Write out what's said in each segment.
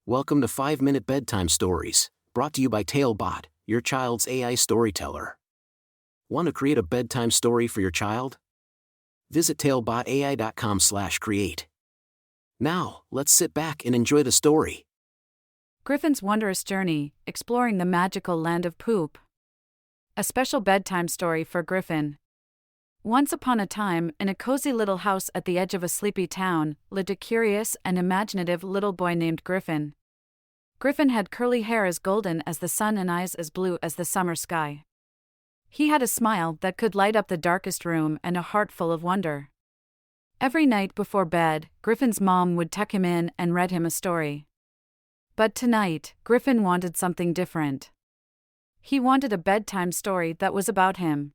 Welcome to 5-Minute Bedtime Stories, brought to you by Talebot, your child's AI storyteller. Want to create a bedtime story for your child? Visit talebotai.com/create. Now, let's sit back and enjoy the story. Griffin's Wondrous Journey, Exploring the Magical Land of Poop. A special bedtime story for Griffin. Once upon a time, in a cozy little house at the edge of a sleepy town, lived a curious and imaginative little boy named Griffin. Griffin had curly hair as golden as the sun and eyes as blue as the summer sky. He had a smile that could light up the darkest room and a heart full of wonder. Every night before bed, Griffin's mom would tuck him in and read him a story. But tonight, Griffin wanted something different. He wanted a bedtime story that was about him.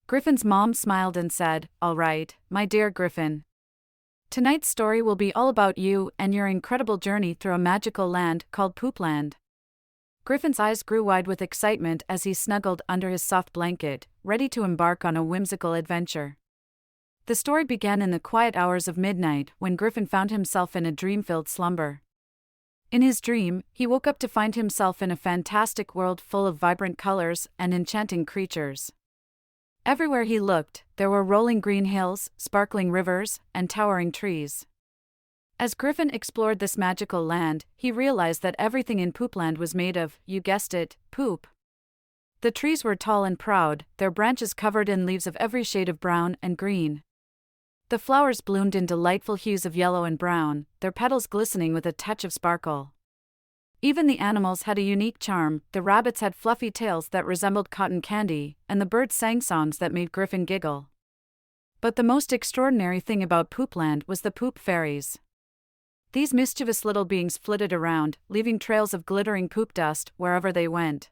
Griffin's mom smiled and said, "All right, my dear Griffin. Tonight's story will be all about you and your incredible journey through a magical land called Poopland." Griffin's eyes grew wide with excitement as he snuggled under his soft blanket, ready to embark on a whimsical adventure. The story began in the quiet hours of midnight when Griffin found himself in a dream-filled slumber. In his dream, he woke up to find himself in a fantastic world full of vibrant colors and enchanting creatures. Everywhere he looked, there were rolling green hills, sparkling rivers, and towering trees. As Griffin explored this magical land, he realized that everything in Poopland was made of, you guessed it, poop. The trees were tall and proud, their branches covered in leaves of every shade of brown and green. The flowers bloomed in delightful hues of yellow and brown, their petals glistening with a touch of sparkle. Even the animals had a unique charm. The rabbits had fluffy tails that resembled cotton candy, and the birds sang songs that made Griffin giggle. But the most extraordinary thing about Poopland was the poop fairies. These mischievous little beings flitted around, leaving trails of glittering poop dust wherever they went.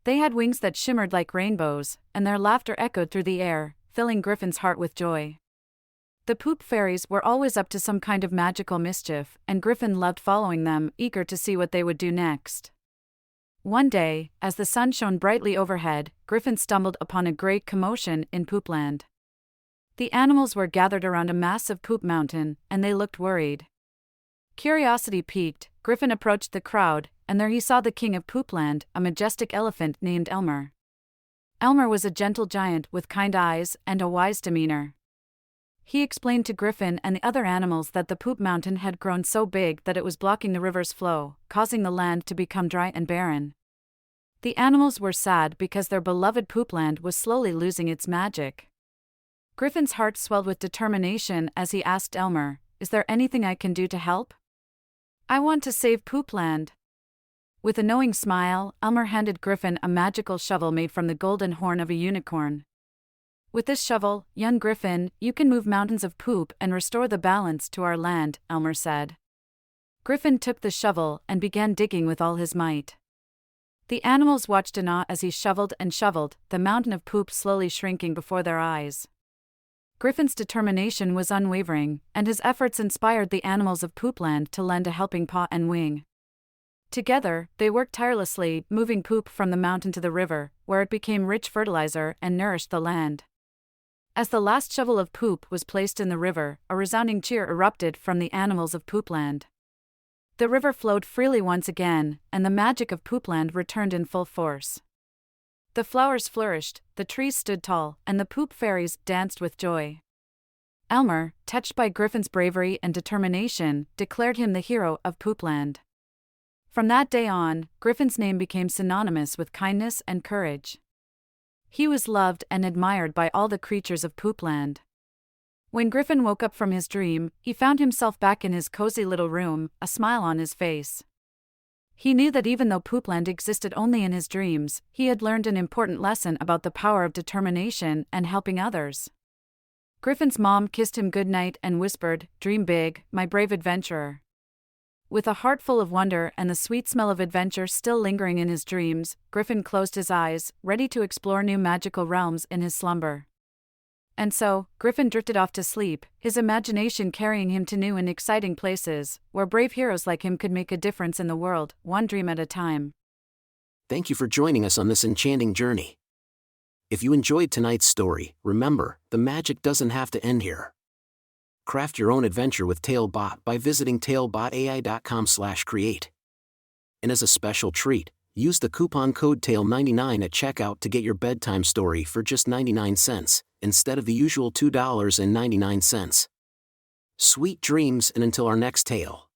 They had wings that shimmered like rainbows, and their laughter echoed through the air, filling Griffin's heart with joy. The poop fairies were always up to some kind of magical mischief, and Griffin loved following them, eager to see what they would do next. One day, as the sun shone brightly overhead, Griffin stumbled upon a great commotion in Poopland. The animals were gathered around a massive poop mountain, and they looked worried. Curiosity piqued, Griffin approached the crowd, and there he saw the king of Poopland, a majestic elephant named Elmer. Elmer was a gentle giant with kind eyes and a wise demeanor. He explained to Griffin and the other animals that the poop mountain had grown so big that it was blocking the river's flow, causing the land to become dry and barren. The animals were sad because their beloved Poopland was slowly losing its magic. Griffin's heart swelled with determination as he asked Elmer, "Is there anything I can do to help? I want to save Poopland." With a knowing smile, Elmer handed Griffin a magical shovel made from the golden horn of a unicorn. "With this shovel, young Griffin, you can move mountains of poop and restore the balance to our land," Elmer said. Griffin took the shovel and began digging with all his might. The animals watched in awe as he shoveled and shoveled, the mountain of poop slowly shrinking before their eyes. Griffin's determination was unwavering, and his efforts inspired the animals of Poopland to lend a helping paw and wing. Together, they worked tirelessly, moving poop from the mountain to the river, where it became rich fertilizer and nourished the land. As the last shovel of poop was placed in the river, a resounding cheer erupted from the animals of Poopland. The river flowed freely once again, and the magic of Poopland returned in full force. The flowers flourished, the trees stood tall, and the poop fairies danced with joy. Elmer, touched by Griffin's bravery and determination, declared him the hero of Poopland. From that day on, Griffin's name became synonymous with kindness and courage. He was loved and admired by all the creatures of Poopland. When Griffin woke up from his dream, he found himself back in his cozy little room, a smile on his face. He knew that even though Poopland existed only in his dreams, he had learned an important lesson about the power of determination and helping others. Griffin's mom kissed him goodnight and whispered, "Dream big, my brave adventurer." With a heart full of wonder and the sweet smell of adventure still lingering in his dreams, Griffin closed his eyes, ready to explore new magical realms in his slumber. And so, Griffin drifted off to sleep, his imagination carrying him to new and exciting places, where brave heroes like him could make a difference in the world, one dream at a time. Thank you for joining us on this enchanting journey. If you enjoyed tonight's story, remember, the magic doesn't have to end here. Craft your own adventure with Talebot by visiting talebotai.com/create. And as a special treat, use the coupon code TALE99 at checkout to get your bedtime story for just 99 cents, instead of the usual $2.99. Sweet dreams, and until our next tale.